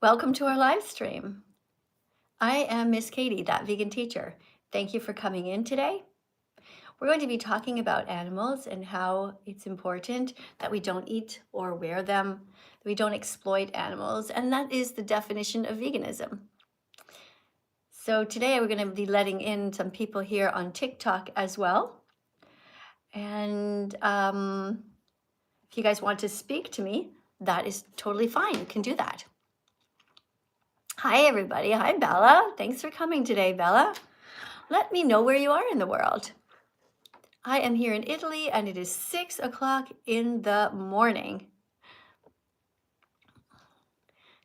Welcome to our live stream. I am Miss Katie, that vegan teacher. Thank you for coming in today. We're going to be talking about animals and how it's important that we don't eat or wear them, that we don't exploit animals, and that is the definition of veganism. So today we're going to be letting in some people here on TikTok as well. And if you guys want to speak to me, that is totally fine. You can do that. Hi, everybody. Hi, Bella. Thanks for coming today, Bella. Let me know where you are in the world. I am here in Italy and it is 6 o'clock in the morning.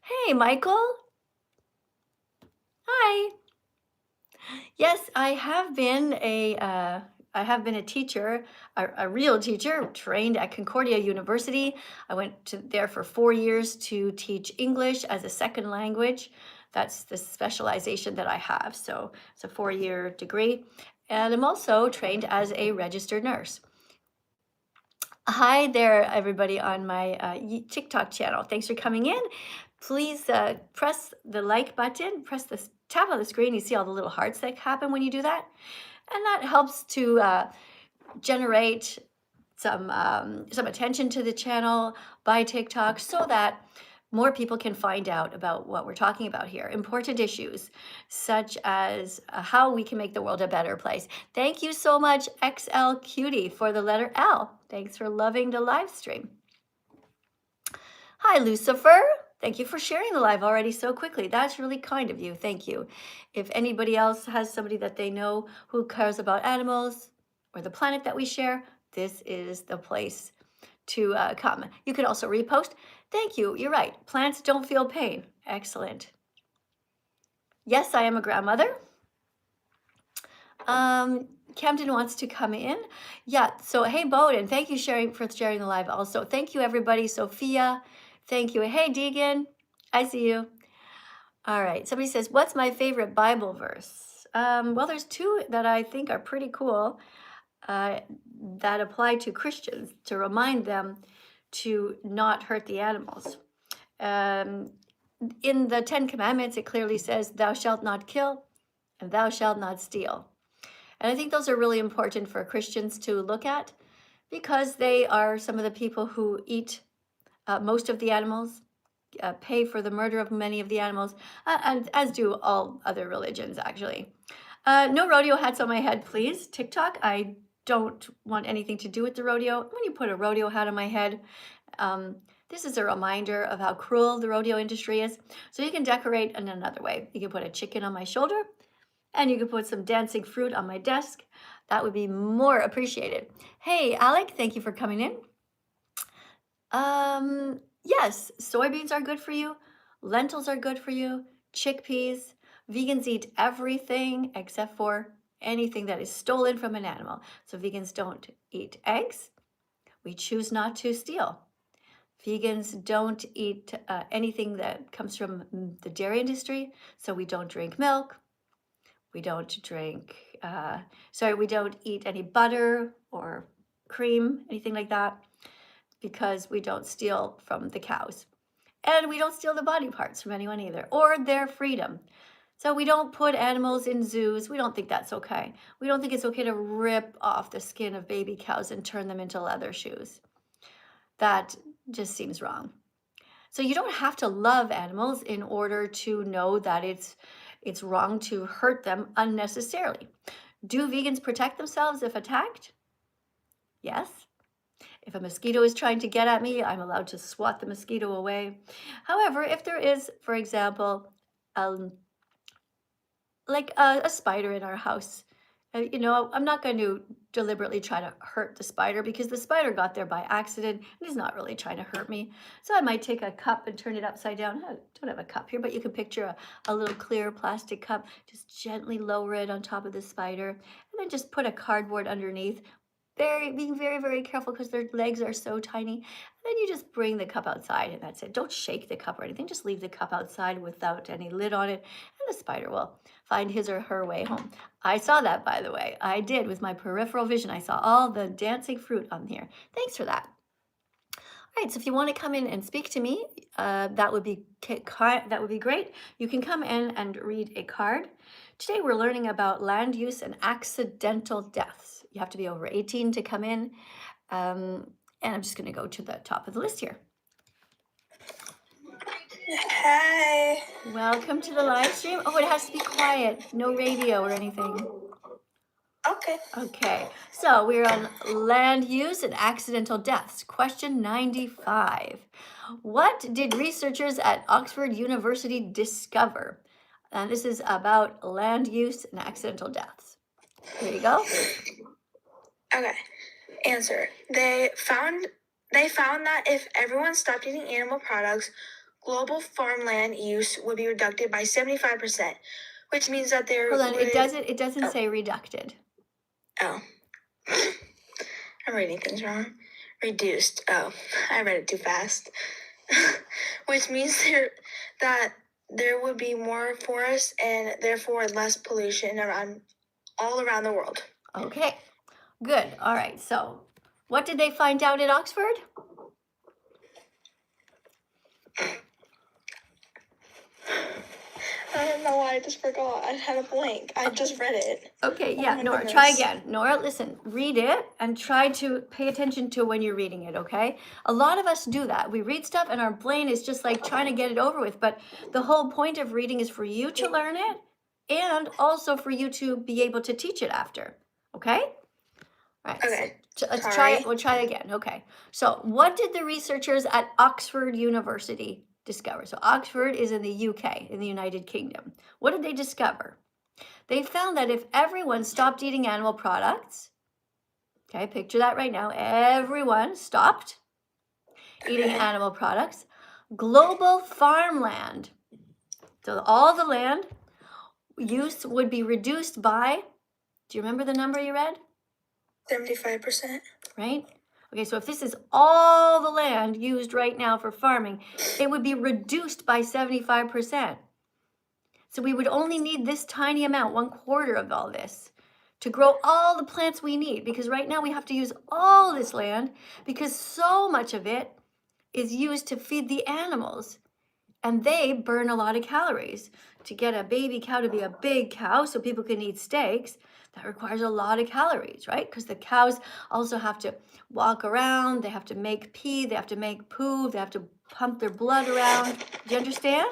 Hey, Michael. Hi. Yes, I have been a teacher, a real teacher, trained at Concordia University. I went there for 4 years to teach English as a second language. That's the specialization that I have. So it's a 4-year degree. And I'm also trained as a registered nurse. Hi there, everybody on my TikTok channel. Thanks for coming in. Please press the like button, tap on the screen. You see all the little hearts that happen when you do that. And that helps to generate some attention to the channel by TikTok so that more people can find out about what we're talking about here. Important issues such as how we can make the world a better place. Thank you so much, XL Cutie, for the letter L. Thanks for loving the live stream. Hi, Lucifer. Thank you for sharing the live already so quickly. That's really kind of you. Thank you. If anybody else has somebody that they know who cares about animals or the planet that we share, this is the place to come. You can also repost. Thank you. You're right. Plants don't feel pain. Excellent. Yes, I am a grandmother. Camden wants to come in. Yeah. So, hey, Bowden, thank you for sharing the live also. Thank you, everybody. Sophia, thank you. Hey, Deegan, I see you. All right. Somebody says, what's my favorite Bible verse? Well, there's two that I think are pretty cool that apply to Christians to remind them to not hurt the animals. In the 10 Commandments, it clearly says, thou shalt not kill and thou shalt not steal. And I think those are really important for Christians to look at because they are some of the people who eat most of the animals, pay for the murder of many of the animals, and as do all other religions, actually. No rodeo hats on my head, please. TikTok, I don't want anything to do with the rodeo. When you put a rodeo hat on my head, this is a reminder of how cruel the rodeo industry is. So you can decorate in another way. You can put a chicken on my shoulder and you can put some dancing fruit on my desk. That would be more appreciated. Hey, Alec, thank you for coming in. Yes, soybeans are good for you. Lentils are good for you. Chickpeas. Vegans eat everything except for anything that is stolen from an animal. So vegans don't eat eggs. We choose not to steal. Vegans don't eat anything that comes from the dairy industry. So we don't drink milk. We don't drink, we don't eat any butter or cream, anything like that, because we don't steal from the cows. And we don't steal the body parts from anyone either, or their freedom. So we don't put animals in zoos. We don't think that's okay. We don't think it's okay to rip off the skin of baby cows and turn them into leather shoes. That just seems wrong. So you don't have to love animals in order to know that it's wrong to hurt them unnecessarily. Do vegans protect themselves if attacked? Yes. If a mosquito is trying to get at me, I'm allowed to swat the mosquito away. However, if there is, for example, like a spider in our house, I'm not going to deliberately try to hurt the spider because the spider got there by accident and he's not really trying to hurt me. So I might take a cup and turn it upside down. I don't have a cup here, but you can picture a little clear plastic cup. Just gently lower it on top of the spider and then just put a cardboard underneath. Being very, very careful because their legs are so tiny. And then you just bring the cup outside and that's it. Don't shake the cup or anything. Just leave the cup outside without any lid on it and the spider will find his or her way home. I saw that, by the way. I did with my peripheral vision. I saw all the dancing fruit on here. Thanks for that. Right, so if you want to come in and speak to me, that would be that would be great. You can come in and read a card. Today we're learning about land use and accidental deaths. You have to be over 18 to come in. And I'm just going to go to the top of the list here. Hi. Welcome to the live stream. Oh, it has to be quiet. No radio or anything. Okay. Okay, so we're on land use and accidental deaths. Question 95. What did researchers at Oxford University discover? And this is about land use and accidental deaths. Here you go. Okay. Answer. They found that if everyone stopped eating animal products, global farmland use would be reduced by 75%, which means that there Hold on, would... it doesn't say reducted. Oh. I'm reading things wrong. Reduced. Oh, I read it too fast. Which means that there would be more forests and therefore less pollution all around the world. Okay, good. All right, so what did they find out at Oxford? I don't know why I just forgot. I had a blank. I just read it. Okay, yeah, Nora, goodness. try again. Nora, listen, read it and try to pay attention to when you're reading it, okay? A lot of us do that. We read stuff and our brain is just like trying to get it over with, but the whole point of reading is for you to learn it and also for you to be able to teach it after, okay? All right, Okay. so let's try it. We'll try again, okay? So what did the researchers at Oxford University discover? So Oxford is in the UK, in the United Kingdom. What did they discover? They found that if everyone stopped eating animal products, okay, picture that right now, everyone stopped eating animal products, global farmland, so all the land use would be reduced by, do you remember the number you read? 75%. Right? Okay, so if this is all the land used right now for farming, it would be reduced by 75%. So we would only need this tiny amount, 1/4 of all this, to grow all the plants we need, because right now we have to use all this land because so much of it is used to feed the animals and they burn a lot of calories. To get a baby cow to be a big cow so people can eat steaks, that requires a lot of calories, right? Because the cows also have to walk around, they have to make pee, they have to make poo, they have to pump their blood around. Do you understand?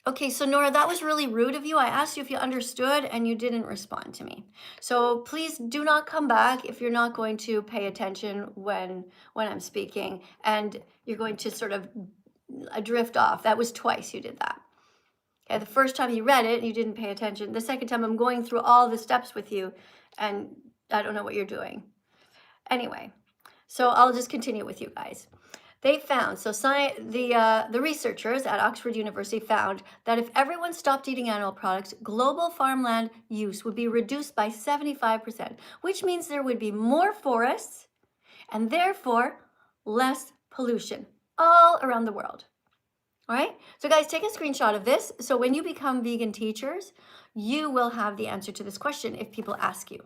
Okay, so Nora, that was really rude of you. I asked you if you understood and you didn't respond to me. So please do not come back if you're not going to pay attention when I'm speaking and you're going to sort of drift off. That was twice you did that. Okay, the first time you read it and you didn't pay attention. The second time I'm going through all the steps with you and I don't know what you're doing. Anyway, so I'll just continue with you guys. They found, so the researchers at Oxford University found that if everyone stopped eating animal products, global farmland use would be reduced by 75%, which means there would be more forests and therefore less pollution all around the world. All right, so guys, take a screenshot of this. So when you become vegan teachers, you will have the answer to this question if people ask you.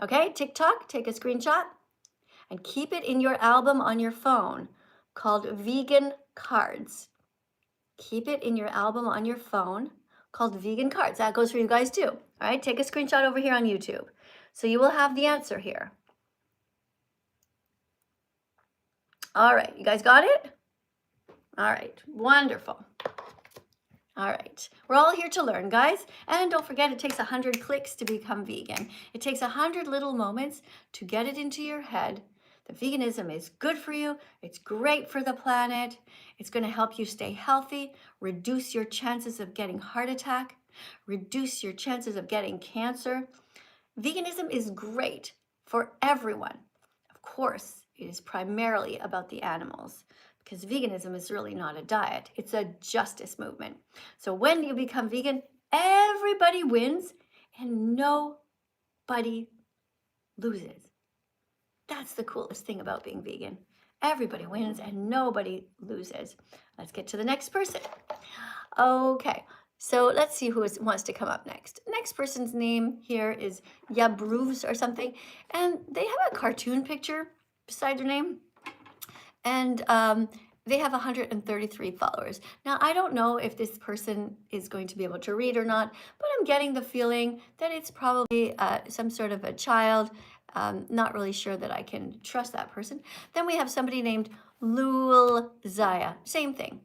Okay, TikTok, take a screenshot and keep it in your album on your phone called Vegan Cards. Keep it in your album on your phone called Vegan Cards. That goes for you guys too. All right, take a screenshot over here on YouTube. So you will have the answer here. All right, you guys got it? All right, wonderful. All right, we're all here to learn, guys. And don't forget, it takes 100 clicks to become vegan. It takes 100 little moments to get it into your head that veganism is good for you. It's great for the planet. It's going to help you stay healthy, reduce your chances of getting heart attack, reduce your chances of getting cancer. Veganism is great for everyone. Of course, it is primarily about the animals, because veganism is really not a diet. It's a justice movement. So when you become vegan, everybody wins and nobody loses. That's the coolest thing about being vegan. Everybody wins and nobody loses. Let's get to the next person. Okay, So let's see who wants to come up next. Next person's name here is Yabruvs or something. And they have a cartoon picture beside their name. And they have 133 followers. Now, I don't know if this person is going to be able to read or not, but I'm getting the feeling that it's probably some sort of a child. Not really sure that I can trust that person. Then we have somebody named Lul Zaya. Same thing.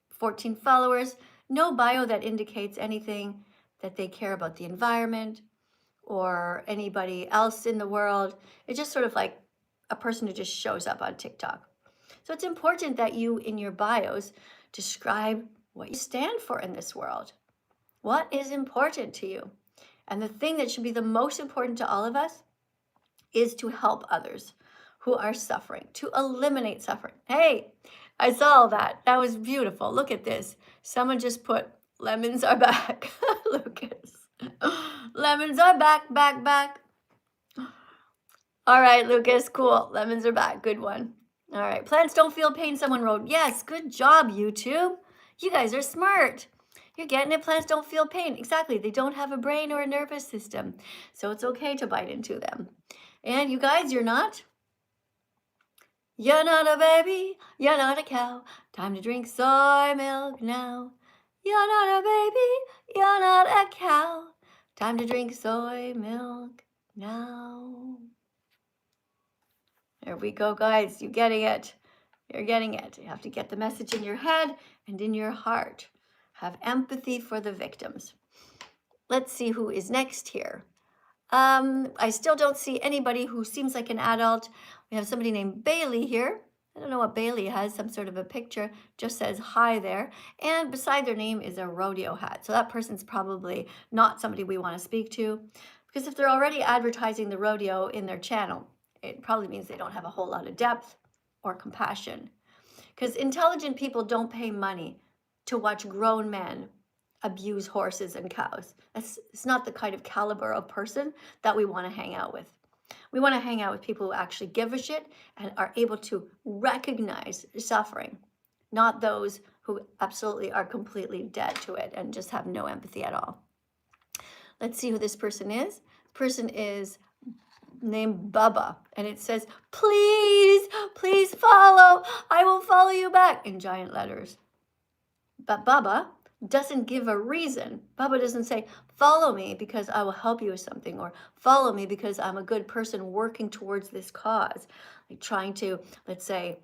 14 followers. No bio that indicates anything that they care about the environment or anybody else in the world. It's just sort of like a person who just shows up on TikTok. So it's important that you, in your bios, describe what you stand for in this world. What is important to you? And the thing that should be the most important to all of us is to help others who are suffering, to eliminate suffering. Hey, I saw all that. That was beautiful. Look at this. Someone just put, lemons are back. Lucas. Lemons are back, back, back. All right, Lucas, cool. Lemons are back. Good one. All right, plants don't feel pain, someone wrote. Yes, good job, YouTube. You guys are smart. You're getting it. Plants don't feel pain. Exactly. They don't have a brain or a nervous system. So it's okay to bite into them. And you guys, you're not. You're not a baby. You're not a cow. Time to drink soy milk now. You're not a baby. You're not a cow. Time to drink soy milk now. There we go, guys. You're getting it. You're getting it. You have to get the message in your head and in your heart. Have empathy for the victims. Let's see who is next here. I still don't see anybody who seems like an adult. We have somebody named Bailey here. I don't know what Bailey has, some sort of a picture, just says hi there. And beside their name is a rodeo hat. So that person's probably not somebody we want to speak to, because if they're already advertising the rodeo in their channel, it probably means they don't have a whole lot of depth or compassion. Because intelligent people don't pay money to watch grown men abuse horses and cows. It's not the kind of caliber of person that we want to hang out with. We want to hang out with people who actually give a shit and are able to recognize suffering, not those who absolutely are completely dead to it and just have no empathy at all. Let's see who this person is. The person is named Bubba, and it says, please, please follow. I will follow you back in giant letters. But Bubba doesn't give a reason. Bubba doesn't say, follow me because I will help you with something, or follow me because I'm a good person working towards this cause, like trying to, let's say,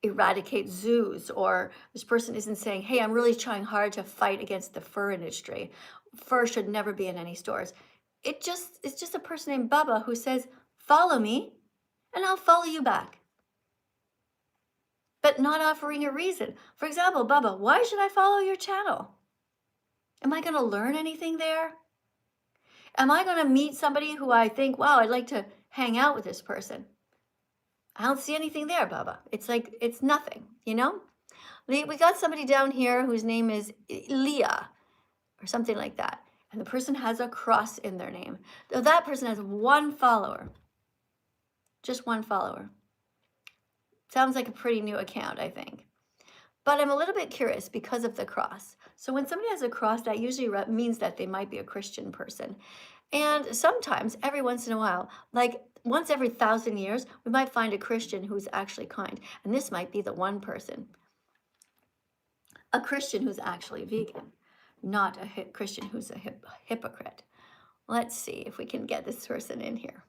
eradicate zoos. Or this person isn't saying, hey, I'm really trying hard to fight against the fur industry. Fur should never be in any stores. It's just a person named Bubba who says, follow me and I'll follow you back. But not offering a reason. For example, Bubba, why should I follow your channel? Am I going to learn anything there? Am I going to meet somebody who I think, wow, I'd like to hang out with this person? I don't see anything there, Bubba. It's like, it's nothing, you know? We got somebody down here whose name is Leah or something like that. And the person has a cross in their name. So that person has one follower. Just one follower. Sounds like a pretty new account, I think. But I'm a little bit curious because of the cross. So when somebody has a cross, that usually means that they might be a Christian person. And sometimes, every once in a while, like once every 1,000 years, we might find a Christian who's actually kind. And this might be the one person. A Christian who's actually vegan, not a Christian who's a hypocrite. Let's see if we can get this person in here.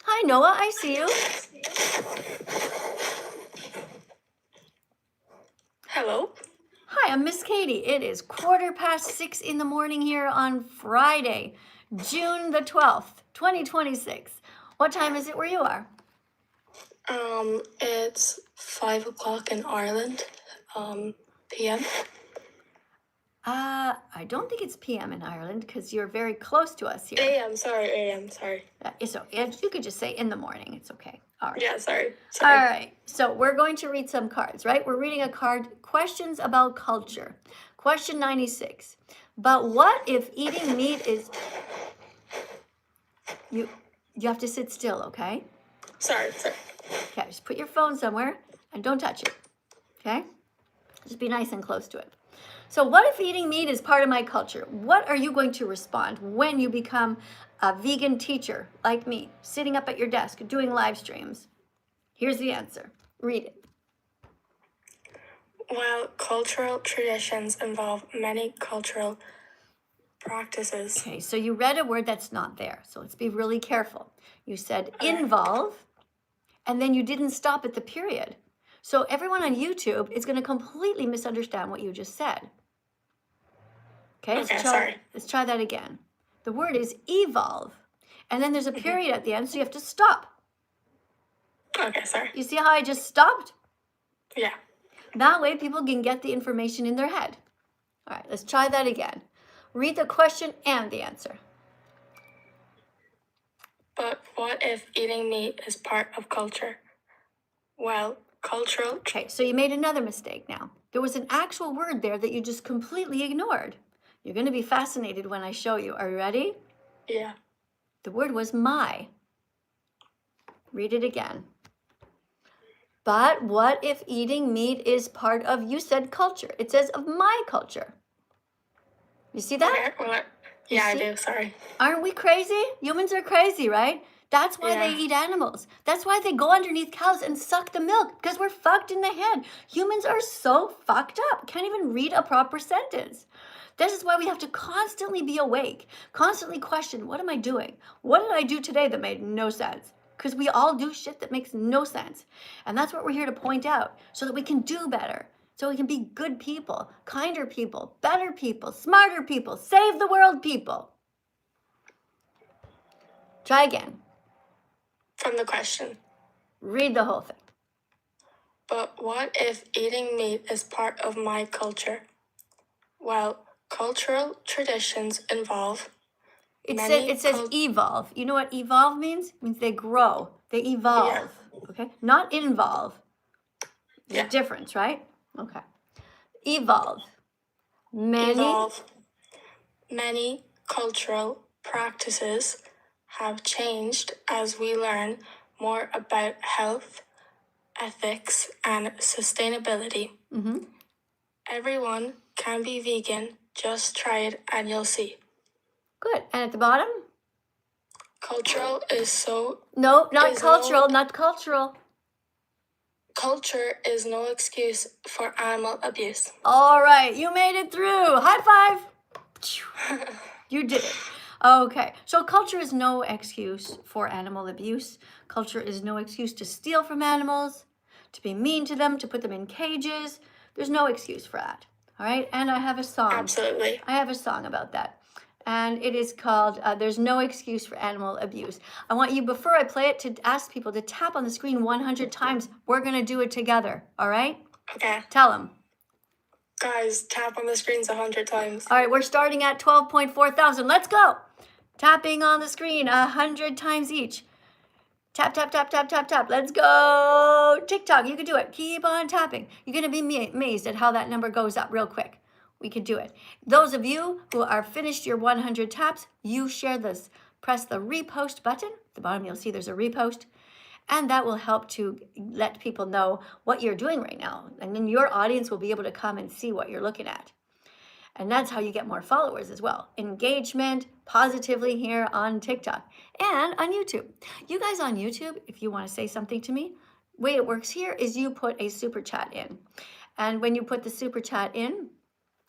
Hi, Noah, I see you. Hello? Hi, I'm Miss Katie. It is 6:15 in the morning here on Friday, June the 12th, 2026. What time is it where you are? It's 5 o'clock in Ireland, p.m. I don't think it's PM in Ireland because you're very close to us here. A.m., sorry. So you could just say in the morning. It's okay. All right. Yeah, sorry. All right. So we're going to read some cards, right? We're reading a card, questions about culture. Question 96. But what if eating meat is... You have to sit still, okay? Sorry. Okay, just put your phone somewhere and don't touch it, okay? Just be nice and close to it. So what if eating meat is part of my culture? What are you going to respond when you become a vegan teacher like me, sitting up at your desk doing live streams? Here's the answer. Read it. While cultural traditions involve many cultural practices. Okay, so you read a word that's not there. So let's be really careful. You said Okay. involve, and then you didn't stop at the period. So everyone on YouTube is going to completely misunderstand what you just said. Okay, sorry. Let's try that again. The word is evolve, and then there's a period at the end, so you have to stop. Okay, sorry. You see how I just stopped? Yeah. That way people can get the information in their head. All right, let's try that again. Read the question and the answer. But what if eating meat is part of culture? Well, cultural... Okay, so you made another mistake now. There was an actual word there that you just completely ignored. You're going to be fascinated when I show you. Are you ready? Yeah. The word was my. Read it again. But what if eating meat is part of, you said culture. It says of my culture. You see that? Okay, well, yeah, I do, sorry. Aren't we crazy? Humans are crazy, right? That's why they eat animals. That's why they go underneath cows and suck the milk, because we're fucked in the head. Humans are so fucked up. Can't even read a proper sentence. This is why we have to constantly be awake, constantly question, what am I doing? What did I do today that made no sense? Because we all do shit that makes no sense. And that's what we're here to point out, so that we can do better. So we can be good people, kinder people, better people, smarter people, save the world people. Try again. From the question. Read the whole thing. But what if eating meat is part of my culture? Well, cultural traditions involve... It says evolve. You know what evolve means? It means they grow. They evolve. Yeah. Okay? Not involve. There's a difference, right? Okay. Evolve. Many cultural practices have changed as we learn more about health, ethics, and sustainability. Mm-hmm. Everyone can be vegan. Just try it and you'll see. Good. And at the bottom? Cultural is so... No, not cultural, not cultural. Culture is no excuse for animal abuse. All right, you made it through. High five. You did it. Okay, so culture is no excuse for animal abuse. Culture is no excuse to steal from animals, to be mean to them, to put them in cages. There's no excuse for that. All right, and I have a song. Absolutely. I have a song about that. And it is called There's No Excuse for Animal Abuse. I want you, before I play it, to ask people to tap on the screen 100 times. We're going to do it together, all right? Okay. Tell them. Guys, tap on the screens 100 times. All right, we're starting at 12.4 thousand. Let's go. Tapping on the screen 100 times each. Tap, tap, tap, tap, tap, tap. Let's go. TikTok, you can do it. Keep on tapping. You're going to be amazed at how that number goes up real quick. We could do it. Those of you who are finished your 100 taps, you share this. Press the repost button. At the bottom, you'll see there's a repost. And that will help to let people know what you're doing right now. And then your audience will be able to come and see what you're looking at. And that's how you get more followers as well. Engagement positively here on TikTok and on YouTube. You guys on YouTube, if you want to say something to me, the way it works here is you put a super chat in. And when you put the super chat in,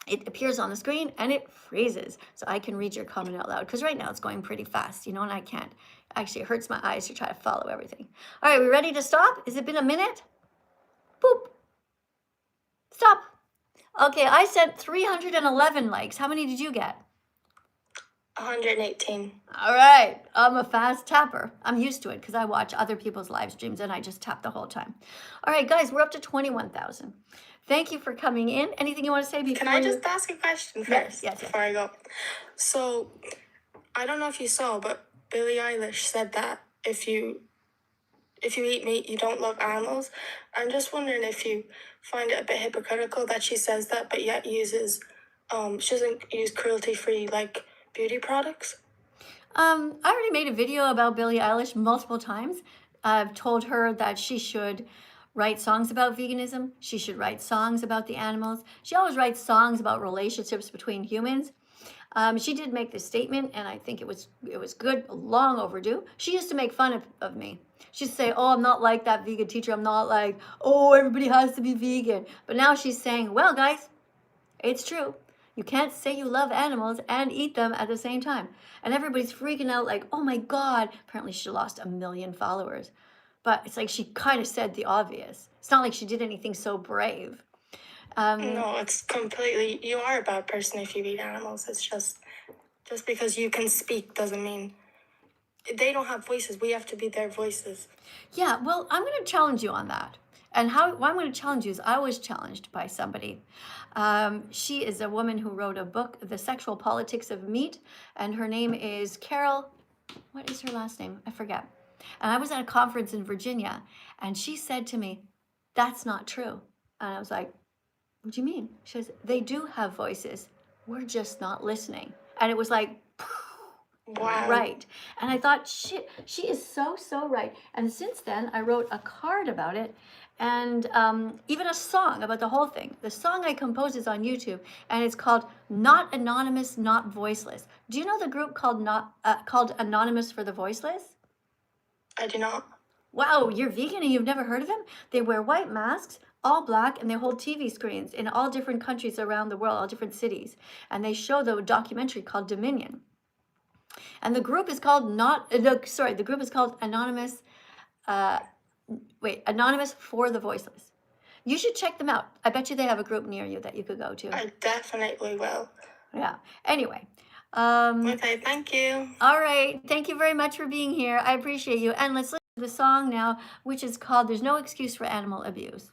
it appears on the screen and it freezes. So I can read your comment out loud, because right now it's going pretty fast, and I can't. Actually, it hurts my eyes to try to follow everything. All right, we ready to stop? Has it been a minute? Boop. Stop. Okay, I sent 311 likes. How many did you get? 118. All right, I'm a fast tapper. I'm used to it because I watch other people's live streams and I just tap the whole time. All right, guys, we're up to 21,000. Thank you for coming in. Anything you want to say before? Can I just ask a question first? Yes. Before I go. So, I don't know if you saw, but Billie Eilish said that if you eat meat, you don't love animals. I'm just wondering if you find it a bit hypocritical that she says that, but yet uses, she doesn't use cruelty-free, like, beauty products. I already made a video about Billie Eilish multiple times. I've told her that she should write songs about veganism. She should write songs about the animals. She always writes songs about relationships between humans. She did make this statement, and I think it was good, long overdue. She used to make fun of me. She'd say, "Oh, I'm not like that vegan teacher. I'm not like, oh, everybody has to be vegan." But now she's saying, "Well, guys, it's true. You can't say you love animals and eat them at the same time." And everybody's freaking out like, "Oh my God." Apparently she lost 1 million followers. But it's like she kind of said the obvious. It's not like she did anything so brave. No, it's completely, you are a bad person if you eat animals. It's just because you can speak doesn't mean they don't have voices. We have to be their voices. Yeah, well, I'm going to challenge you on that. And why I'm going to challenge you is I was challenged by somebody. She is a woman who wrote a book, The Sexual Politics of Meat, and her name is Carol. What is her last name? I forget. And I was at a conference in Virginia, and she said to me, "That's not true." And I was like, "What do you mean?" She says, "They do have voices. We're just not listening." And it was like, Wow. right. And I thought, shit, she is so right. And since then, I wrote a card about it, and even a song about the whole thing. The song I composed is on YouTube, and it's called "Not Anonymous, Not Voiceless." Do you know the group called called Anonymous for the Voiceless? I do not. Wow, you're vegan and you've never heard of them? They wear white masks, all black, and they hold TV screens in all different countries around the world, all different cities. And they show the documentary called Dominion. And the group is called the group is called Anonymous, Anonymous for the Voiceless. You should check them out. I bet you they have a group near you that you could go to. I definitely will. Yeah. Anyway. Okay, thank you. All right. Thank you very much for being here. I appreciate you. And let's listen to the song now, which is called "There's No Excuse for Animal Abuse."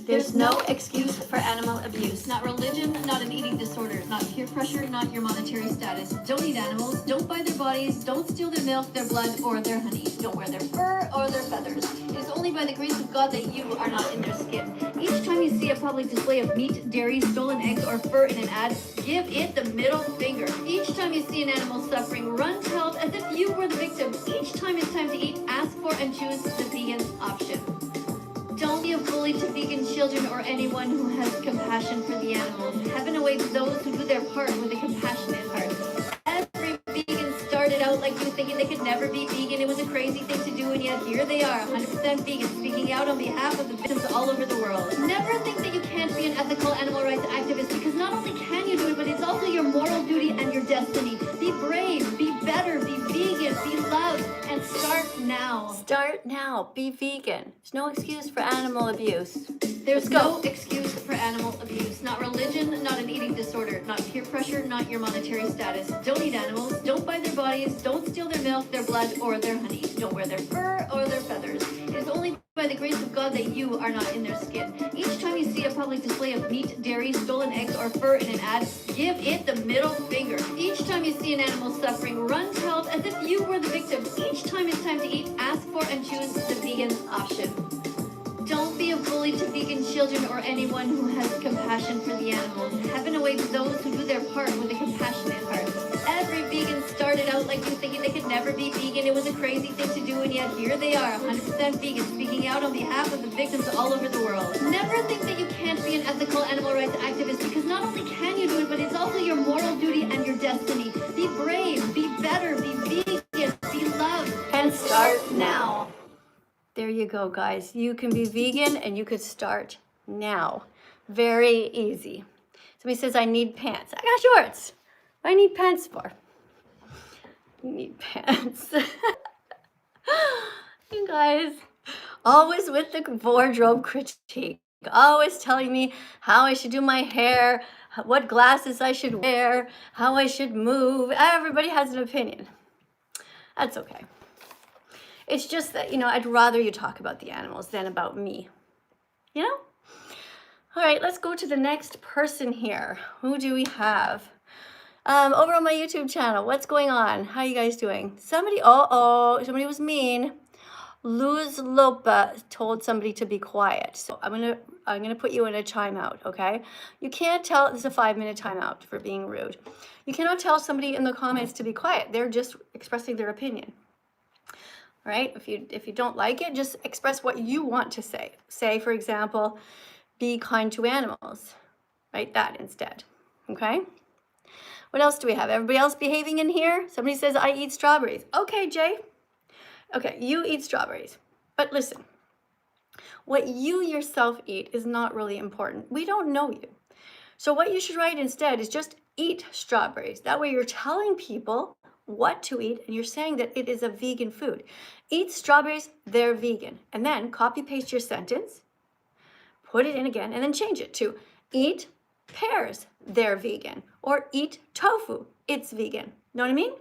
There's no excuse for animal abuse. Not religion, not an eating disorder, not peer pressure, not your monetary status. Don't eat animals, don't buy their bodies, don't steal their milk, their blood, or their honey. Don't wear their fur or their feathers. It is only by the grace of God that you are not in their skin. Each time you see a public display of meat, dairy, stolen eggs, or fur in an ad, give it the middle finger. Each time you see an animal suffering, run to help as if you were the victim. Each time it's time to eat, ask for and choose the vegan option. Don't be a bully to vegan children or anyone who has compassion for the animals. Heaven awaits those who do their part with a compassionate heart. Every vegan started out like you, thinking they could never be vegan. It was a crazy thing to do, and yet here they are, 100% vegan, speaking out on behalf of the victims all over the world. Never think that you can't be an ethical animal rights activist, because not only can you do it, but it's also your moral duty and your destiny. Be brave, be better, be vegan, be loved, and start now. Start now. Be vegan. There's no excuse for animal abuse. There's no excuse for animal abuse. Not religion, not an eating disorder, not peer pressure, not your monetary status. Don't eat animals, don't buy their bodies, don't steal their milk, their blood, or their honey. Don't wear their fur or their feathers. It is only by the grace of God that you are not in their skin. Each time you see a public display of meat, dairy, stolen eggs, or fur in an ad, give it the middle finger. Each time you see an animal suffering, run to help as if you were the victim. Each time it's time to eat, ask for and choose the vegan option. Don't be a bully to vegan children or anyone who has compassion for the animals. Heaven awaits those who do their part with a compassionate heart. Every vegan started out like you, thinking they could never be vegan. It was a crazy thing to do, and yet here they are, 100% vegan, speaking out on behalf of the victims all over the world. Never think that you can't be an ethical animal rights activist, because not only can you do it, but it's also your moral duty and your destiny. Be brave, be better, be vegan, be loved, and start now. There you go, guys. You can be vegan and you could start now. Very easy. Somebody says, "I need pants." I got shorts. What do I need pants for? You need pants. You guys, always with the wardrobe critique. Always telling me how I should do my hair, what glasses I should wear, how I should move. Everybody has an opinion. That's okay. It's just that, I'd rather you talk about the animals than about me. You know? All right, let's go to the next person here. Who do we have? Over on my YouTube channel, what's going on? How you guys doing? Somebody was mean. Luz Lopa told somebody to be quiet. So I'm gonna put you in a timeout, okay? You can't tell, this is a 5-minute timeout for being rude. You cannot tell somebody in the comments to be quiet. They're just expressing their opinion. right? If you don't like it, just express what you want to say. Say, for example, be kind to animals. Write that instead. Okay? What else do we have? Everybody else behaving in here? Somebody says, I eat strawberries. Okay, Jay. Okay, you eat strawberries. But listen, what you yourself eat is not really important. We don't know you. So what you should write instead is just eat strawberries. That way you're telling people what to eat and you're saying that it is a vegan food. Eat strawberries, they're vegan. And then copy paste your sentence, put it in again, and then change it to eat pears, they're vegan. Or eat tofu, it's vegan. Know what I mean?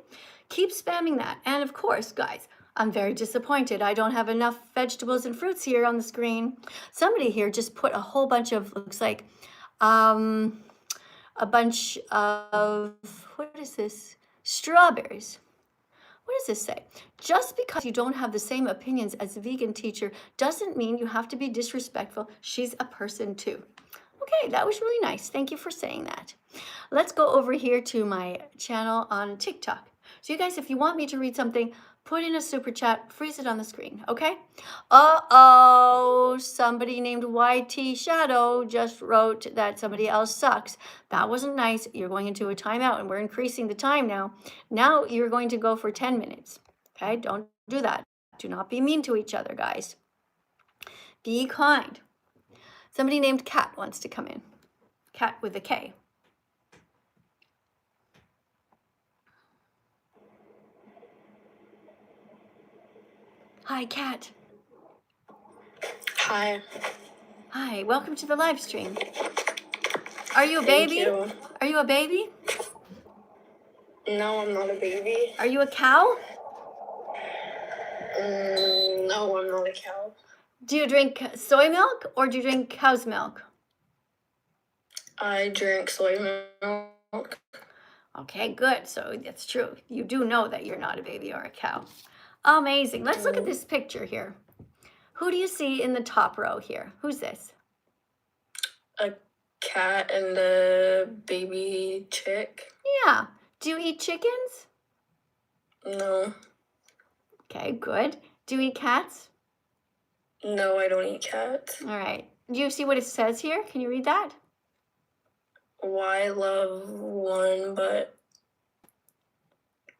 Keep spamming that. And of course, guys, I'm very disappointed. I don't have enough vegetables and fruits here on the screen. Somebody here just put a whole bunch of, looks like, a bunch of, what is this? Strawberries. What does this say? Just because you don't have the same opinions as a vegan teacher doesn't mean you have to be disrespectful. She's a person too. Okay, that was really nice. Thank you for saying that. Let's go over here to my channel on TikTok. So you guys, if you want me to read something, put in a super chat, freeze it on the screen, okay? Uh-oh, somebody named YT Shadow just wrote that somebody else sucks. That wasn't nice. You're going into a timeout and we're increasing the time now. Now you're going to go for 10 minutes, okay? Don't do that. Do not be mean to each other, guys. Be kind. Somebody named Kat wants to come in. Kat with a K. Hi, Kat. Hi. Hi, welcome to the live stream. Are you a Thank baby? you. Are you a baby? No, I'm not a baby. Are you a cow? No, I'm not a cow. Do you drink soy milk or do you drink cow's milk? I drink soy milk. Okay, good. So that's true. You do know that you're not a baby or a cow. Amazing. Let's look at this picture here. Who do you see in the top row here? Who's this? A cat and a baby chick. Yeah. Do you eat chickens? No. Okay, good. Do you eat cats? No, I don't eat cats. All right. Do you see what it says here? Can you read that? Why love one but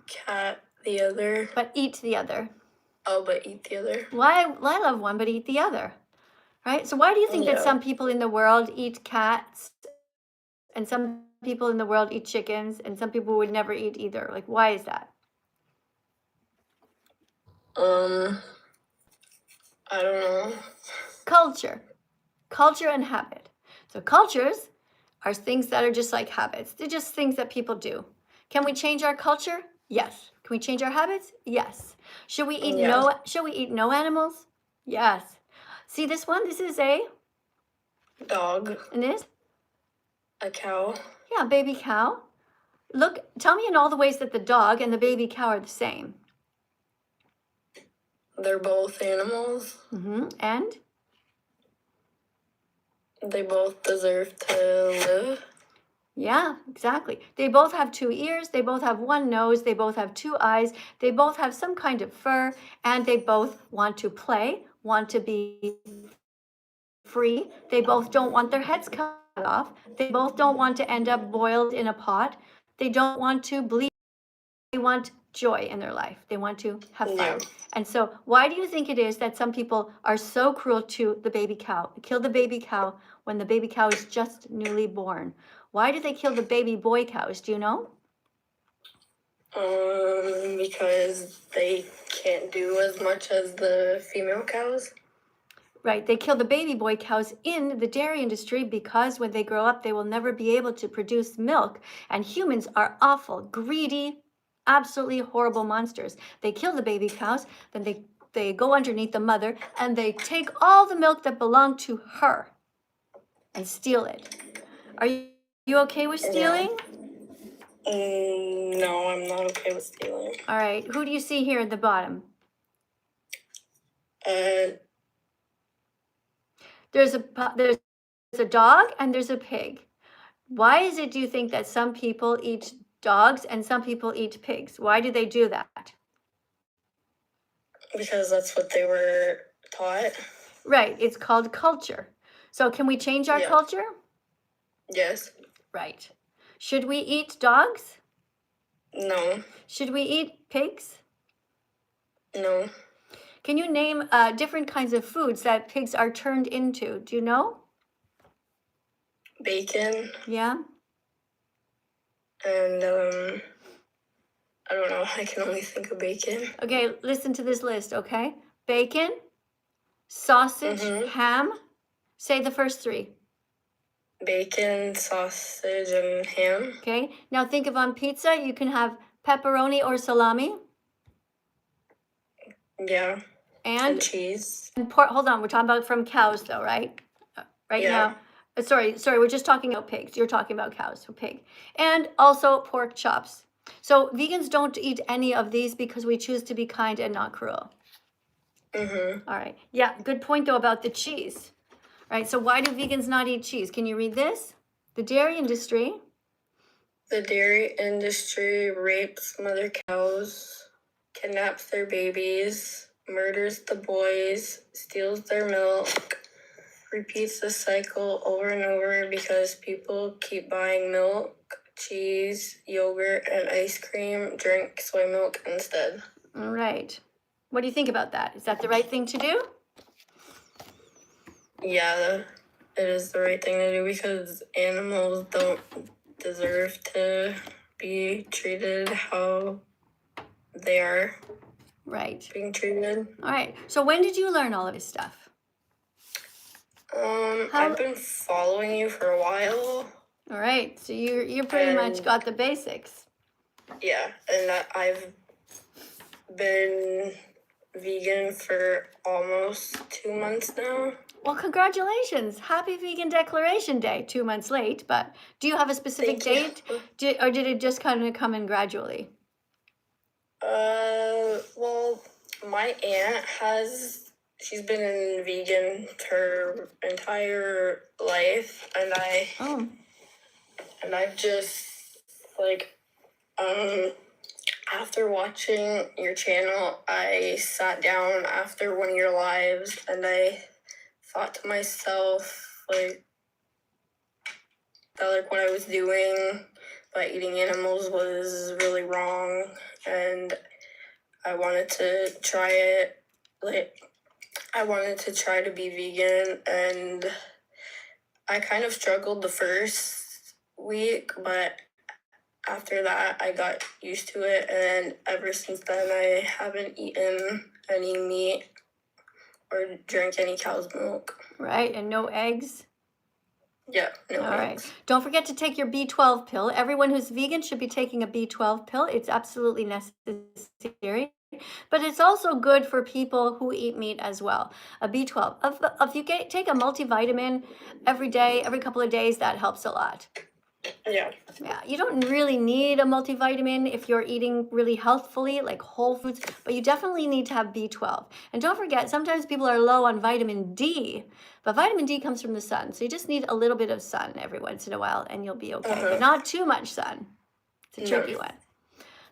cat the other? But eat the other. Oh, but eat the other. Why love one but eat the other? Right? So why do you think that some people in the world eat cats and some people in the world eat chickens and some people would never eat either? Like, why is that? I don't know. Culture and habit. So cultures are things that are just like habits. They're just things that people do. Can we change our culture? Yes. Can we change our habits? Yes. Should we eat no animals? Yes. See this one? This is a Dog. and this? A cow. Yeah, baby cow. Look, tell me in all the ways that the dog and the baby cow are the same. They're both animals. And? They both deserve to live. Yeah, exactly. They both have 2 ears, they both have 1 nose, they both have 2 eyes, they both have some kind of fur, and they both want to play, want to be free. They both don't want their heads cut off. They both don't want to end up boiled in a pot. They don't want to bleed. They want joy in their life. They want to have fun. Yeah. And so why do you think it is that some people are so cruel to the baby cow? Kill the baby cow when the baby cow is just newly born. Why do they kill the baby boy cows? Do you know? Because they can't do as much as the female cows. Right, they kill the baby boy cows in the dairy industry because when they grow up, they will never be able to produce milk. And humans are awful, greedy, absolutely horrible monsters. They kill the baby cows, then they go underneath the mother and they take all the milk that belonged to her and steal it. Are you okay with stealing? No, I'm not okay with stealing. All right, who do you see here at the bottom? There's a dog and there's a pig. Why is it, do you think, that some people eat dogs and some people eat pigs? Why do they do that? Because that's what they were taught. Right. It's called culture. So can we change our culture? Yes. Right. Should we eat dogs? No. Should we eat pigs? No. Can you name different kinds of foods that pigs are turned into? Do you know? Bacon. Yeah. And I don't know. I can only think of bacon. Okay, listen to this list, okay? Bacon, sausage, ham. Say the first three. Bacon, sausage, and ham. Okay, now think of on pizza, you can have pepperoni or salami. Yeah. And cheese. And pork. Hold on, we're talking about from cows though, right? Right now. Sorry, we're just talking about pigs. You're talking about cows, so pig. And also pork chops. So vegans don't eat any of these because we choose to be kind and not cruel. All right. Yeah, good point though about the cheese. All right, so why do vegans not eat cheese? Can you read this? The dairy industry. The dairy industry rapes mother cows, kidnaps their babies, murders the boys, steals their milk, repeats the cycle over and over because people keep buying milk, cheese, yogurt, and ice cream, drink soy milk instead. All right. What do you think about that? Is that the right thing to do? Yeah, it is the right thing to do because animals don't deserve to be treated how they are being treated. All right. So when did you learn all of this stuff? I've been following you for a while. All right. So you pretty much got the basics. Yeah, and I've been vegan for almost 2 months now. Well, congratulations. Happy Vegan Declaration Day. 2 months late, but do you have a specific date? Or did it just kind of come in gradually? Well, my aunt she's been vegan her entire life, and I've just, like, after watching your channel, I sat down after one of your lives, and I thought to myself, like, that, like, what I was doing by eating animals was really wrong, and I wanted to try it. Like, I wanted to try to be vegan, and I kind of struggled the first week, but after that, I got used to it, and ever since then, I haven't eaten any meat or drank any cow's milk. Right, and no eggs? Yeah, no All eggs. right. Don't forget to take your B12 pill. Everyone who's vegan should be taking a B12 pill. It's absolutely necessary. But it's also good for people who eat meat as well. A B12. If you take a multivitamin every day, every couple of days, that helps a lot. Yeah. Yeah, you don't really need a multivitamin if you're eating really healthfully, like whole foods, but you definitely need to have B12. And don't forget, sometimes people are low on vitamin D, but vitamin D comes from the sun. So you just need a little bit of sun every once in a while and you'll be okay, but not too much sun. It's a tricky one.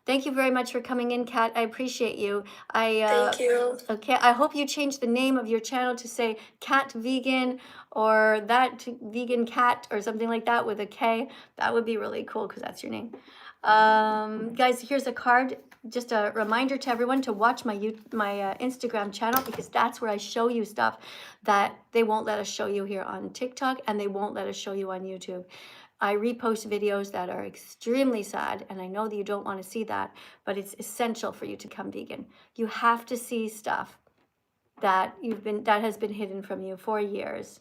Thank you very much for coming in, Kat. I appreciate you. Thank you. Okay, I hope you change the name of your channel to say Cat Vegan or That Vegan Cat or something like that with a K. That would be really cool because that's your name. Guys, here's a card. Just a reminder to everyone to watch my Instagram channel because that's where I show you stuff that they won't let us show you here on TikTok and they won't let us show you on YouTube. I repost videos that are extremely sad, and I know that you don't want to see that, but it's essential for you to become vegan. You have to see stuff that has been hidden from you for years.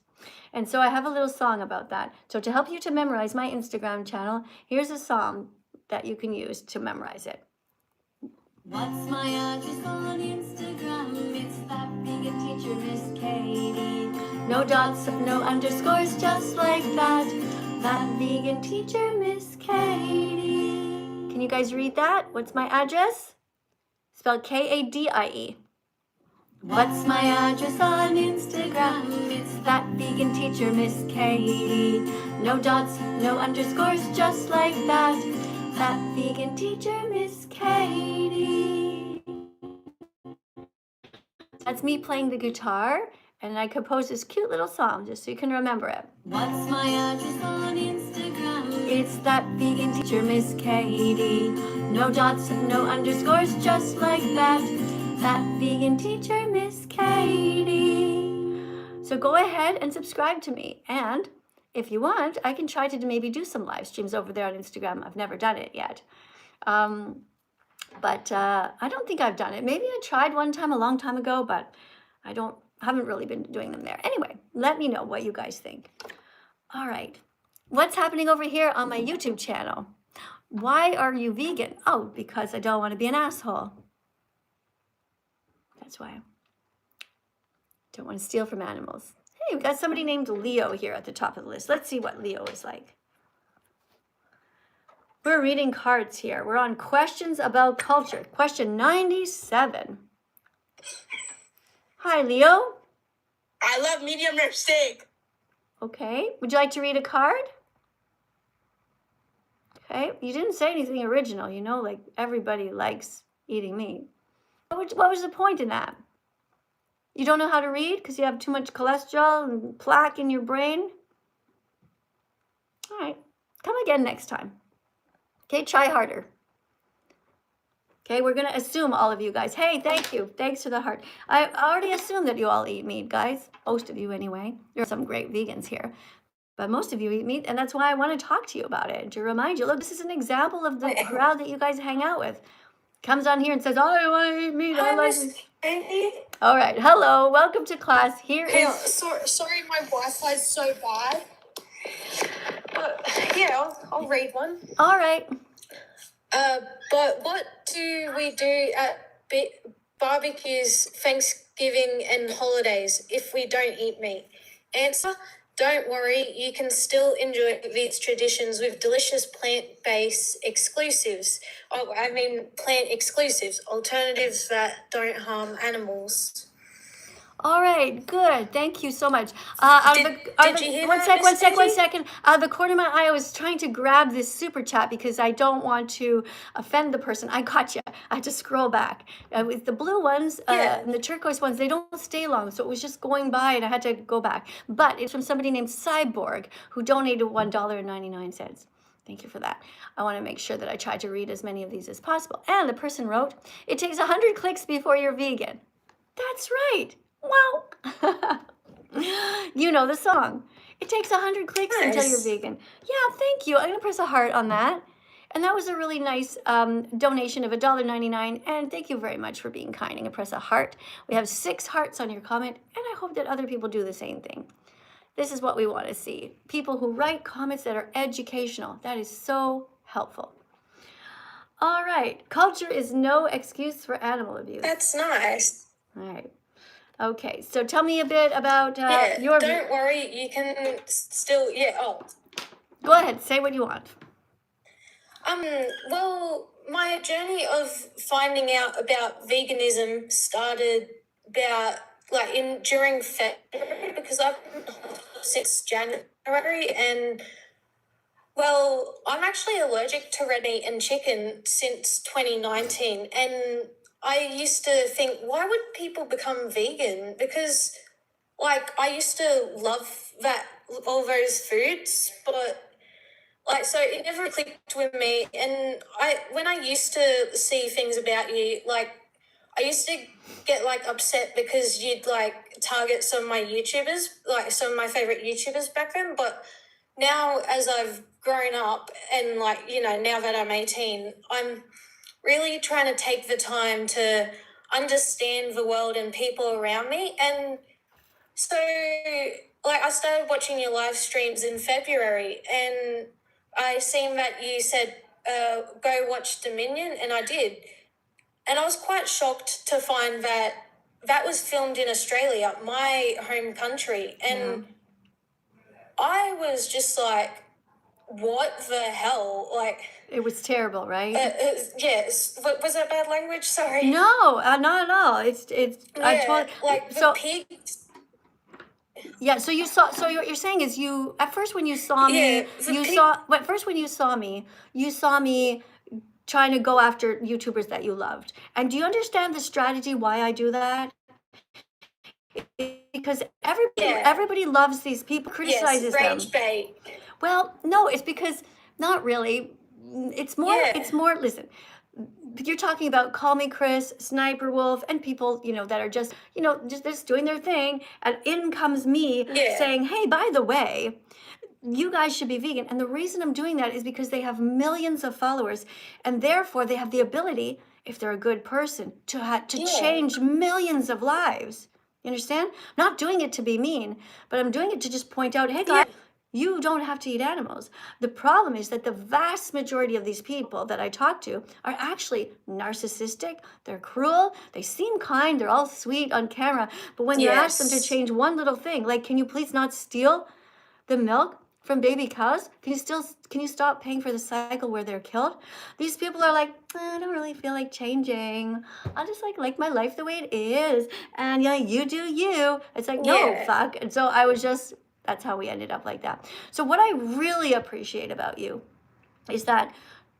And so I have a little song about that. So to help you to memorize my Instagram channel, here's a song that you can use to memorize it. What's my address on Instagram? It's that vegan teacher, Miss Katie. No dots, no underscores, just like that. That vegan teacher, Miss Katie. Can you guys read that? What's my address? Spelled Kadie. What's my address on Instagram? It's that vegan teacher, Miss Katie. No dots, no underscores, just like that. That vegan teacher, Miss Katie. That's me playing the guitar, and I composed this cute little song just so you can remember it. What's my address on Instagram? It's that vegan teacher, Miss Katie. No dots, no underscores, just like that. That vegan teacher, Miss Katie. So go ahead and subscribe to me. And if you want, I can try to maybe do some live streams over there on Instagram. I've never done it yet. But I don't think I've done it. Maybe I tried one time a long time ago, but haven't really been doing them there. Anyway, let me know what you guys think. All right. What's happening over here on my YouTube channel? Why are you vegan? Oh, because I don't want to be an asshole. That's why. Don't want to steal from animals. Hey, we've got somebody named Leo here at the top of the list. Let's see what Leo is like. We're reading cards here. We're on questions about culture. Question 97. Hi, Leo. I love medium rare steak. Okay. Would you like to read a card? Okay. You didn't say anything original. You know, like everybody likes eating meat. What was the point in that? You don't know how to read because you have too much cholesterol and plaque in your brain? All right. Come again next time. Okay, try harder. Okay, we're going to assume all of you guys. Hey, thank you. Thanks for the heart. I already assumed that you all eat meat, guys. Most of you anyway. There are some great vegans here. But most of you eat meat, and that's why I want to talk to you about it. To remind you, look, this is an example of the crowd that you guys hang out with. Comes on here and says, oh, I want to eat meat. I like it. All right. Hello. Welcome to class. Sorry, my Wi-Fi's so bad. Yeah, I'll read one. All right. But what do we do at barbecues, Thanksgiving, and holidays if we don't eat meat? Answer: don't worry, you can still enjoy these traditions with delicious plant-based exclusives. Plant exclusives, alternatives that don't harm animals. All right, good. Thank you so much. Did you hear one that, second. Out of the corner of my eye, I was trying to grab this super chat because I don't want to offend the person. I got you. I had to scroll back. With the blue ones and the turquoise ones, they don't stay long, so it was just going by, and I had to go back. But it's from somebody named Cyborg who donated $1.99. Thank you for that. I want to make sure that I try to read as many of these as possible. And the person wrote, "It takes 100 clicks before you're vegan." That's right. Wow. You know the song. It takes 100 clicks until you're vegan. Yeah, thank you. I'm going to press a heart on that. And that was a really nice donation of $1.99. And thank you very much for being kind. I'm going to press a heart. We have 6 hearts on your comment. And I hope that other people do the same thing. This is what we want to see. People who write comments that are educational. That is so helpful. All right. Culture is no excuse for animal abuse. That's nice. All right. Okay, so tell me a bit about your... Don't worry, you can still... Go ahead, say what you want. Well, my journey of finding out about veganism started during February, because I've been since January, and well, I'm actually allergic to red meat and chicken since 2019, and I used to think, why would people become vegan? Because, I used to love all those foods, but, so it never clicked with me. And when I used to see things about you, I used to get, upset because you'd, target some of my YouTubers, some of my favorite YouTubers back then. But now, as I've grown up and, now that I'm 18, I'm really trying to take the time to understand the world and people around me. And so, I started watching your live streams in February, and I seen that you said, go watch Dominion, and I did. And I was quite shocked to find that was filmed in Australia, my home country. And I was just like, what the hell? It was terrible, right? Yes. Was that bad language? Sorry. No, not at all. Pigs. Yeah, so what you're saying is at first when you saw me, you saw me trying to go after YouTubers that you loved. And do you understand the strategy why I do that? Because Yeah. everybody loves these people, criticizes them. Bait. Well, no, it's because not really. It's more. Yeah. It's more. Listen, you're talking about Call Me Chris, Sniper Wolf, and people that are just doing their thing, and in comes me saying, "Hey, by the way, you guys should be vegan." And the reason I'm doing that is because they have millions of followers, and therefore they have the ability, if they're a good person, to change millions of lives. You understand? I'm not doing it to be mean, but I'm doing it to just point out, hey guys, you don't have to eat animals. The problem is that the vast majority of these people that I talk to are actually narcissistic. They're cruel. They seem kind. They're all sweet on camera. But when you ask them to change one little thing, like, can you please not steal the milk from baby cows? Can you stop paying for the cycle where they're killed? These people are like, I don't really feel like changing. I just like my life the way it is. And yeah, you do you. It's like, no, fuck. And so that's how we ended up like that. So what I really appreciate about you is that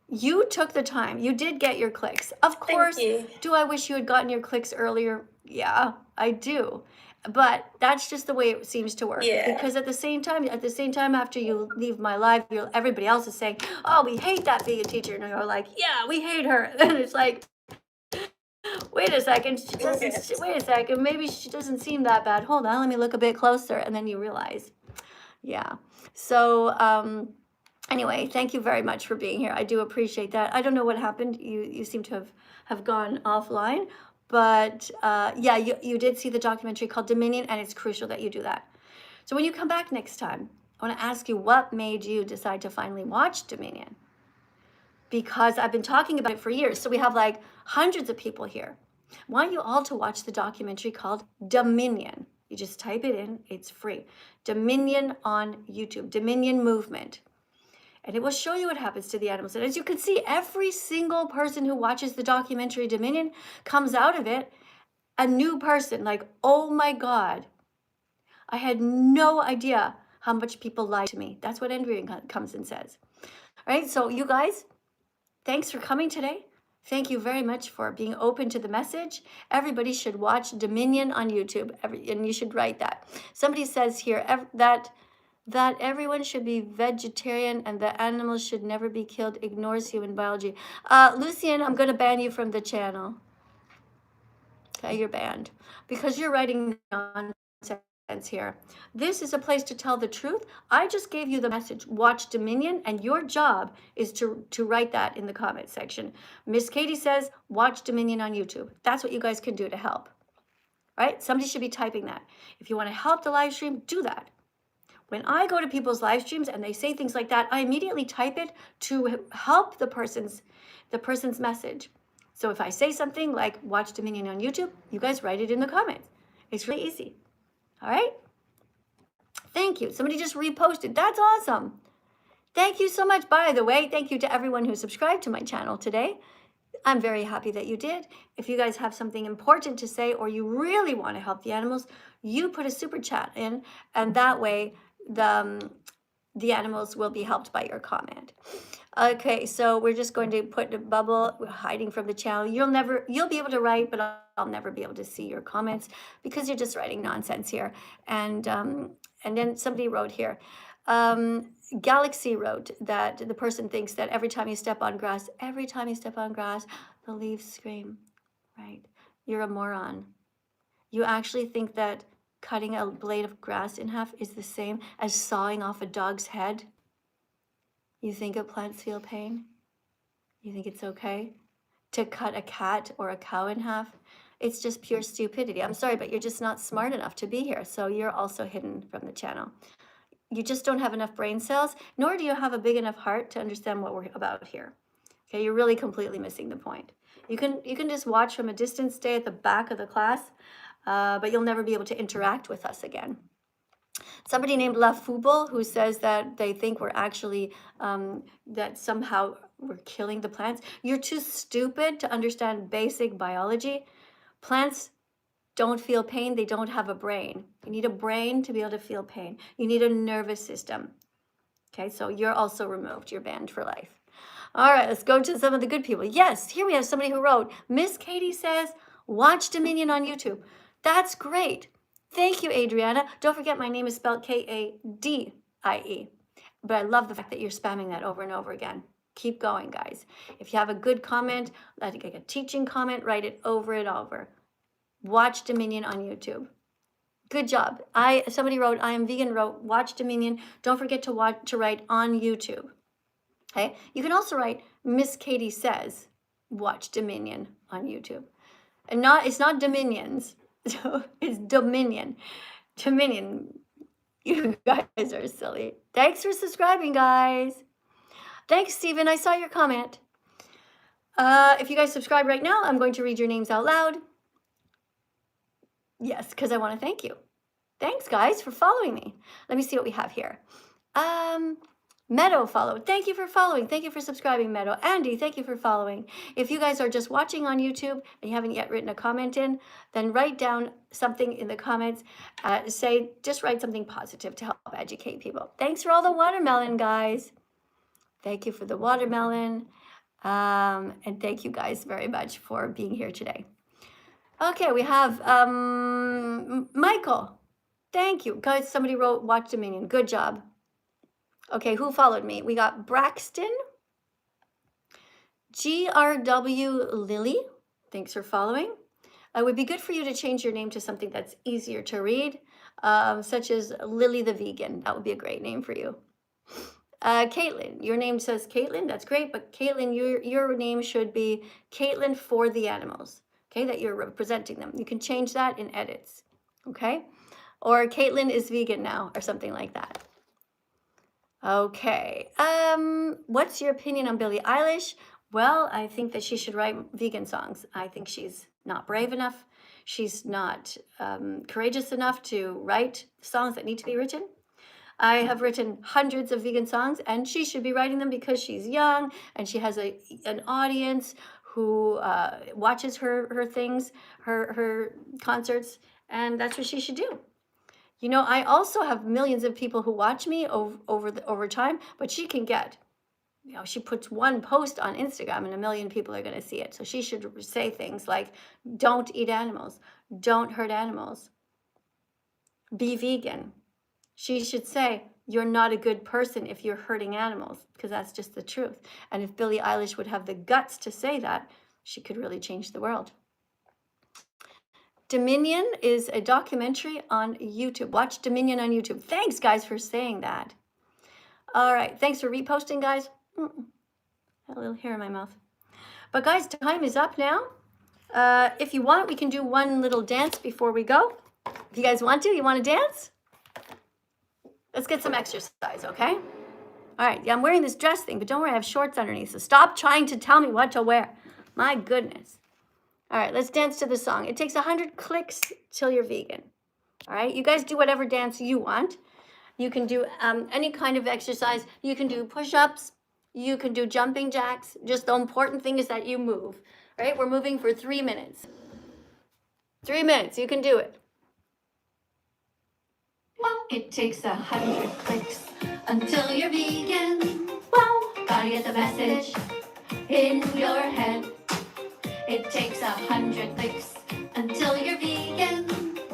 you took the time. You did get your clicks. Of course, do I wish you had gotten your clicks earlier? Yeah, I do. But that's just the way it seems to work. Because at the same time, after you leave my live, everybody else is saying, oh, we hate that vegan teacher. And you're like, yeah, we hate her. And it's like, wait a second, maybe she doesn't seem that bad. Hold on, let me look a bit closer. And then you realize, yeah. So, anyway, thank you very much for being here. I do appreciate that. I don't know what happened. You seem to have gone offline. But yeah, you did see the documentary called Dominion, and it's crucial that you do that. So when you come back next time, I want to ask you, what made you decide to finally watch Dominion? Because I've been talking about it for years. So we have like hundreds of people here. I want you all to watch the documentary called Dominion. You just type it in. It's free. Dominion on YouTube. Dominion Movement. And it will show you what happens to the animals. And as you can see, every single person who watches the documentary Dominion comes out of it a new person. Like, oh my God, I had no idea how much people lied to me. That's what Andrea comes and says. All right, so you guys, thanks for coming today. Thank you very much for being open to the message. Everybody should watch Dominion on YouTube, and you should write that. Somebody says here that everyone should be vegetarian and that animals should never be killed ignores human biology. Lucian, I'm going to ban you from the channel. Okay, you're banned because you're writing nonsense here. This is a place to tell the truth. I just gave you the message. Watch Dominion, and your job is to write that in the comment section. Miss Katie says, watch Dominion on YouTube. That's what you guys can do to help. Right? Somebody should be typing that. If you want to help the live stream, do that. When I go to people's live streams and they say things like that, I immediately type it to help the person's message. So if I say something like watch Dominion on YouTube, you guys write it in the comments. It's really easy. All right? Thank you. Somebody just reposted. That's awesome. Thank you so much. By the way, thank you to everyone who subscribed to my channel today. I'm very happy that you did. If you guys have something important to say or you really want to help the animals, you put a super chat in, and that way the animals will be helped by your comment. Okay, so we're just going to put a bubble. We're hiding from the channel. You'll be able to write, but I'll never be able to see your comments because you're just writing nonsense here. And then somebody wrote here, Galaxy wrote that the person thinks that every time you step on grass, the leaves scream. Right? You're a moron. You actually think that cutting a blade of grass in half is the same as sawing off a dog's head? You think that plants feel pain? You think it's okay to cut a cat or a cow in half? It's just pure stupidity. I'm sorry, but you're just not smart enough to be here. So you're also hidden from the channel. You just don't have enough brain cells, nor do you have a big enough heart to understand what we're about here. Okay, you're really completely missing the point. You can just watch from a distance, stay at the back of the class, but you'll never be able to interact with us again. Somebody named La Fouble who says that they think we're actually, that somehow we're killing the plants. You're too stupid to understand basic biology. Plants don't feel pain. They don't have a brain. You need a brain to be able to feel pain. You need a nervous system. Okay, so you're also removed. You're banned for life. All right, let's go to some of the good people. Yes, here we have somebody who wrote, Miss Katie says, watch Dominion on YouTube. That's great. Thank you, Adriana. Don't forget, my name is spelled Kadie. But I love the fact that you're spamming that over and over again. Keep going, guys. If you have a good comment, like a teaching comment, write it over and over. Watch Dominion on YouTube. Good job. Somebody wrote, I am vegan, wrote, watch Dominion. Don't forget to write on YouTube. Okay. You can also write Miss Katie says, watch Dominion on YouTube. And it's not Dominions. It's Dominion. Dominion. You guys are silly. Thanks for subscribing, guys. Thanks, Stephen. I saw your comment. If you guys subscribe right now, I'm going to read your names out loud. Yes, because I want to thank you. Thanks, guys, for following me. Let me see what we have here. Meadow followed. Thank you for following. Thank you for subscribing, Meadow. Andy, thank you for following. If you guys are just watching on YouTube and you haven't yet written a comment in, then write down something in the comments. Just write something positive to help educate people. Thanks for all the watermelon, guys. Thank you for the watermelon. And thank you guys very much for being here today. Okay, we have Michael. Thank you. Guys, somebody wrote watch Dominion. Good job. Okay, who followed me? We got Braxton. GRW Lily. Thanks for following. It would be good for you to change your name to something that's easier to read, such as Lily the Vegan. That would be a great name for you. Caitlin, your name says Caitlin. That's great, but Caitlin, your name should be Caitlin for the animals. Okay, that you're representing them. You can change that in edits. Okay, or Caitlin is vegan now, or something like that. Okay, what's your opinion on Billie Eilish? Well, I think that she should write vegan songs. I think she's not brave enough. She's not courageous enough to write songs that need to be written. I have written hundreds of vegan songs, and she should be writing them because she's young and she has an audience who watches her things, her concerts, and that's what she should do. You know, I also have millions of people who watch me over time, but she can get, you know, she puts one post on Instagram and 1 million people are going to see it. So she should say things like, don't eat animals, don't hurt animals, be vegan. She should say, you're not a good person if you're hurting animals, because that's just the truth. And if Billie Eilish would have the guts to say that, she could really change the world. Dominion is a documentary on YouTube. Watch Dominion on YouTube. Thanks, guys, for saying that. All right. Thanks for reposting, guys. Got a little hair in my mouth. But, guys, time is up now. If you want, we can do one little dance before we go. If you guys want to, you want to dance? Let's get some exercise, okay? All right. Yeah, I'm wearing this dress thing, but don't worry, I have shorts underneath. So stop trying to tell me what to wear. My goodness. All right, let's dance to the song. It takes 100 clicks till you're vegan. All right, you guys do whatever dance you want. You can do any kind of exercise. You can do push-ups. You can do jumping jacks. Just the important thing is that you move. All right, we're moving for 3 minutes. 3 minutes, you can do it. It takes 100 clicks until you're vegan. Wow, gotta get the message in your head. It takes 100 clicks until you're vegan.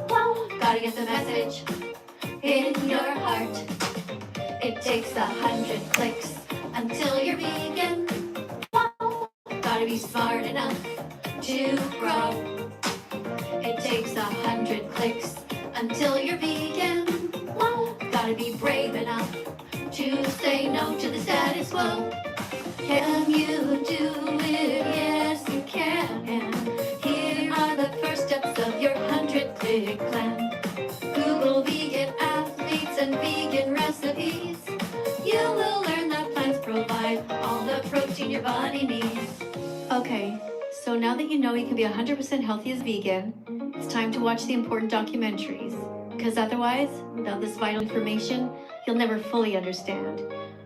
Wow, gotta get the message in your heart. It takes 100 clicks until you're vegan. Wow, gotta be smart enough to grow. It takes 100 clicks until you're vegan. Wow, gotta be brave enough to say no to the status quo. Can you do it? Yes, you can. And here are the first steps of your 100-click plan. Google vegan athletes and vegan recipes. You will learn that plants provide all the protein your body needs. Okay, so now that you know you can be 100% healthy as vegan, it's time to watch the important documentaries. Because otherwise, without this vital information, you'll never fully understand.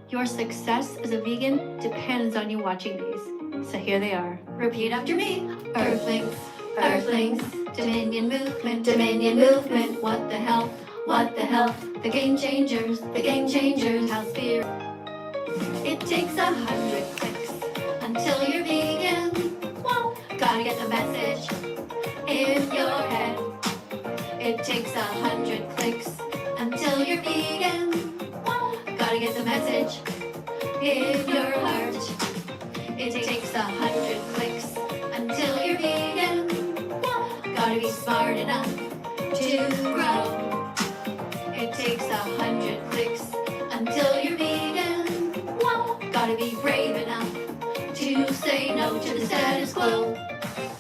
Your success as a vegan depends on you watching these. So here they are. Repeat after me. Earthlings, Earthlings, Dominion movement, Dominion movement. What the hell? What the hell? The game changers, House beer. It takes 100 clicks until you're vegan. Whoa, gotta get the message in your head. It takes 100 clicks until you're vegan. Gotta get the message in your heart. It takes 100 clicks until you're vegan. Gotta be smart enough to grow. It takes 100 clicks until you're vegan. Gotta be brave enough to say no to the status quo.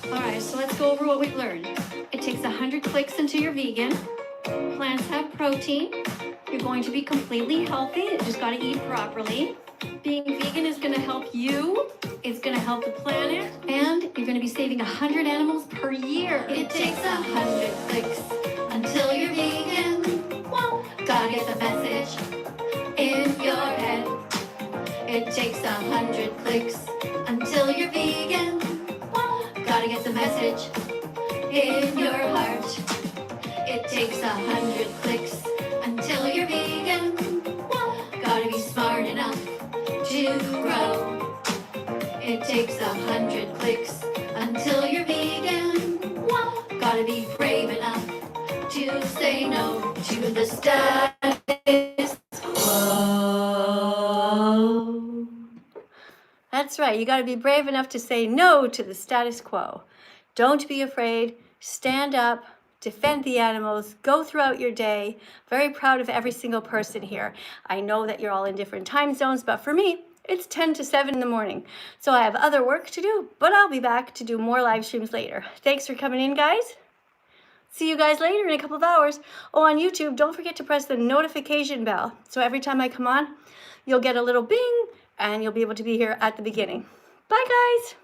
Alright, so let's go over what we've learned. It takes 100 clicks until you're vegan. Plants have protein. You're going to be completely healthy. You just got to eat properly. Being vegan is going to help you. It's going to help the planet. And you're going to be saving 100 animals per year. It takes 100 clicks until you're vegan. Gotta get the message in your head. It takes 100 clicks until you're vegan. Gotta get the message in your heart. It takes 100 clicks until you're vegan. Gotta be smart enough to grow. It takes 100 clicks until you're vegan. Gotta be brave enough to say no to the status quo. That's right, you gotta be brave enough to say no to the status quo. Don't be afraid, stand up, defend the animals, go throughout your day. Very proud of every single person here. I know that you're all in different time zones, but for me, it's 10 to 7 in the morning. So I have other work to do, but I'll be back to do more live streams later. Thanks for coming in, guys. See you guys later in a couple of hours. Oh, on YouTube, don't forget to press the notification bell. So every time I come on, you'll get a little bing, and you'll be able to be here at the beginning. Bye, guys.